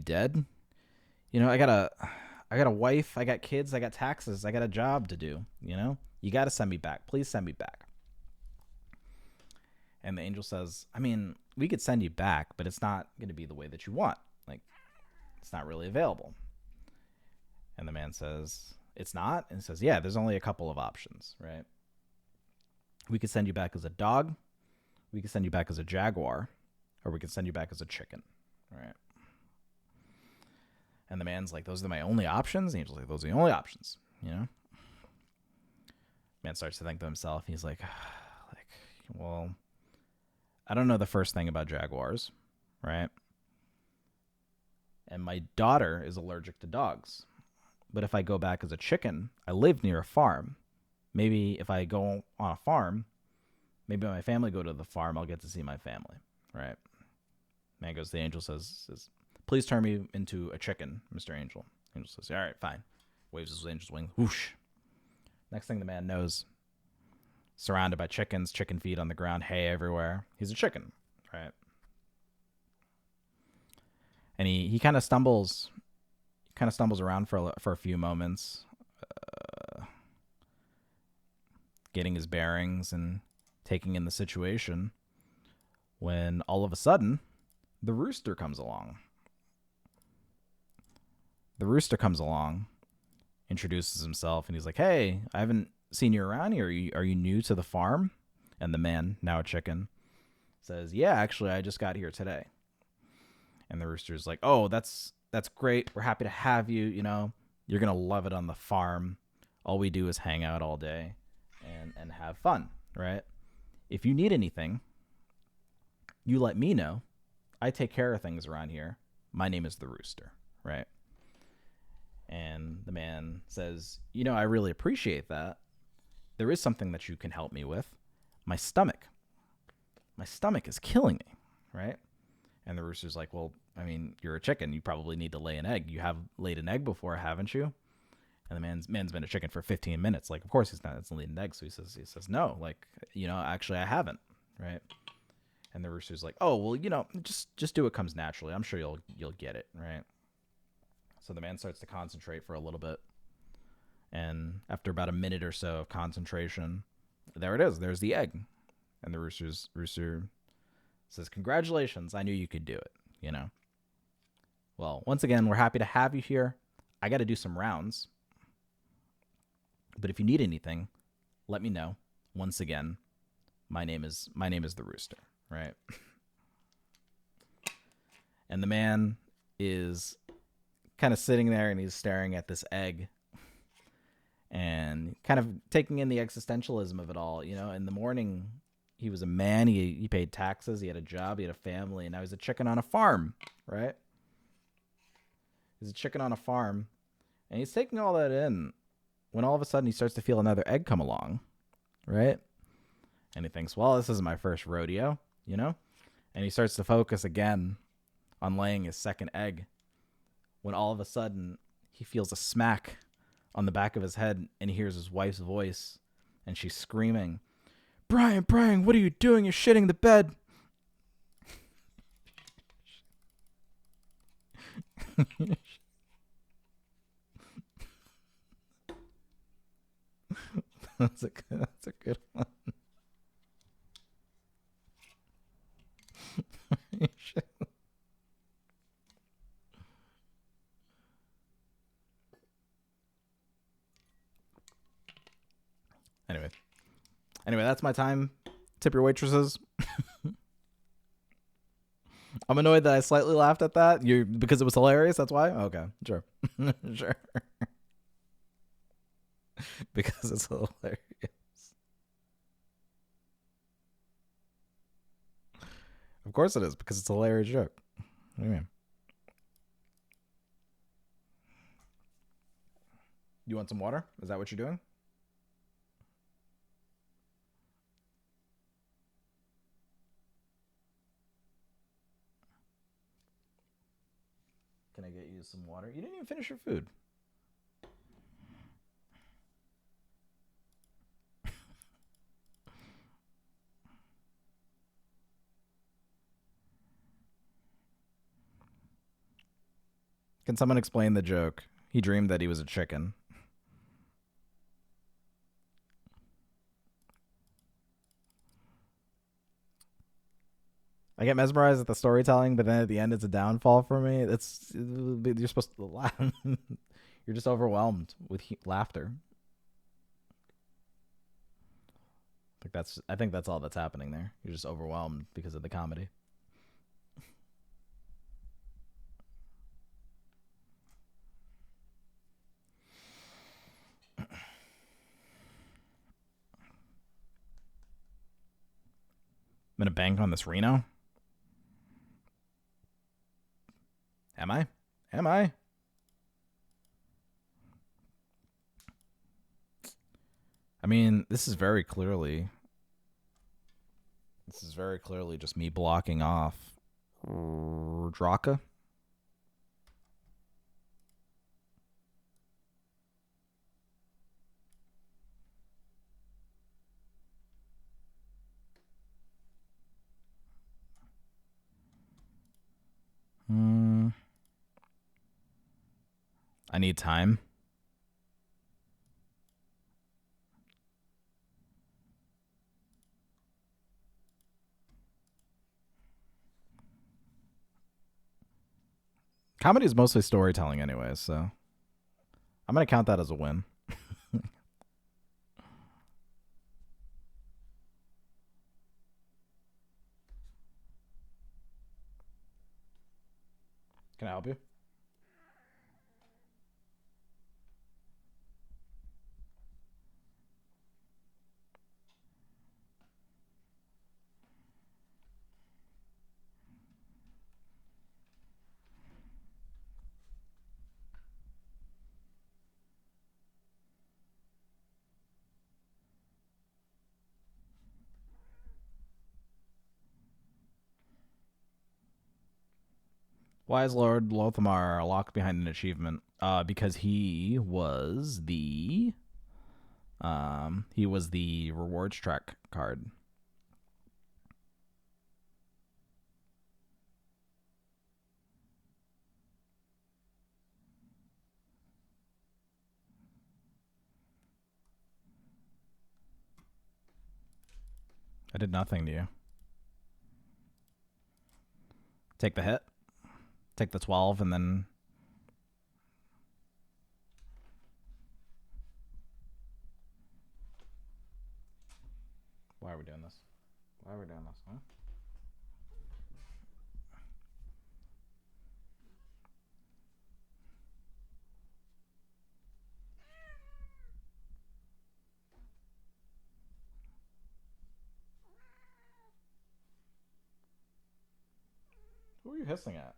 dead? You know, I got a wife, I got kids, I got taxes, I got a job to do, you know? You got to send me back. Please send me back. And the angel says, I mean, we could send you back, but it's not going to be the way that you want. Like, it's not really available. And the man says, it's not? And he says, yeah, there's only a couple of options, right? We could send you back as a dog, we could send you back as a jaguar, or we could send you back as a chicken, right? And the man's like, those are my only options? The angel's like, those are the only options, you know? Man starts to think to himself. He's like, well, I don't know the first thing about jaguars, right? And my daughter is allergic to dogs. But if I go back as a chicken, I live near a farm. Maybe if I go on a farm, maybe my family go to the farm, I'll get to see my family, right? Man goes, the angel says, please turn me into a chicken, Mr. Angel. Angel says, all right, fine. Waves his angel's wing. Whoosh. Next thing the man knows, surrounded by chickens, chicken feed on the ground, hay everywhere. He's a chicken, right? And he kind of stumbles around for a few moments, getting his bearings and taking in the situation, when all of a sudden, the rooster comes along. The rooster comes along, introduces himself, and he's like, hey, I haven't seen you around here. Are you new to the farm? And the man, now a chicken, says, yeah, actually, I just got here today. And the rooster's like, oh, that's great. We're happy to have you. You know, you're going to love it on the farm. All we do is hang out all day and have fun, right? If you need anything, you let me know. I take care of things around here. My name is the rooster, right? And the man says, you know, I really appreciate that. There is something that you can help me with. My stomach is killing me, right? And the rooster's like, well, I mean, you're a chicken. You probably need to lay an egg. You have laid an egg before, haven't you? And the man's been a chicken for 15 minutes. Like, of course he's not. It's laid an egg. So he says, no, like, you know, actually I haven't, right? And the rooster's like, oh, well, you know, just do what comes naturally. I'm sure you'll get it, right? So the man starts to concentrate for a little bit. And after about a minute or so of concentration, there it is. There's the egg. And the rooster says, congratulations. I knew you could do it, you know? Well, once again, we're happy to have you here. I got to do some rounds. But if you need anything, let me know. Once again, my name is the rooster, right? And the man is kind of sitting there and he's staring at this egg and kind of taking in the existentialism of it all. You know, in the morning, he was a man. He paid taxes. He had a job. He had a family. And now he's a chicken on a farm, right? He's a chicken on a farm. And he's taking all that in when all of a sudden he starts to feel another egg come along, right? And he thinks, well, this isn't my first rodeo, you know? And he starts to focus again on laying his second egg, when all of a sudden he feels a smack on the back of his head and he hears his wife's voice, and she's screaming, Brian, what are you doing? You're shitting the bed. That's a good one. Anyway, that's my time. Tip your waitresses. I'm annoyed that I slightly laughed at that. Because it was hilarious. That's why. Okay, sure, sure. Because it's hilarious. Of course it is, because it's a hilarious joke. Anyway. You want some water? Is that what you're doing? Can I get you some water? You didn't even finish your food. Can someone explain the joke? He dreamed that he was a chicken. I get mesmerized at the storytelling, but then at the end, it's a downfall for me. You're supposed to laugh. You're just overwhelmed with laughter. I think that's all that's happening there. You're just overwhelmed because of the comedy. I'm gonna bank on this Reno. Am I? I mean, this is very clearly just me blocking off Draka. I need time. Comedy is mostly storytelling anyway, so I'm going to count that as a win. Can I help you? Why is Lord Lothamar locked behind an achievement? Because he was the rewards track card. I did nothing to you. Take the hit. Take the 12 and then... Why are we doing this? Huh? Who are you hissing at?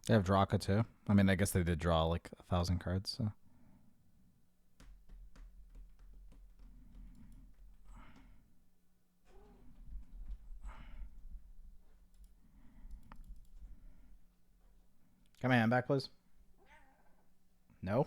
They have Draka too. I mean, I guess they did draw like 1,000 cards, so... Can my hand back, please? No?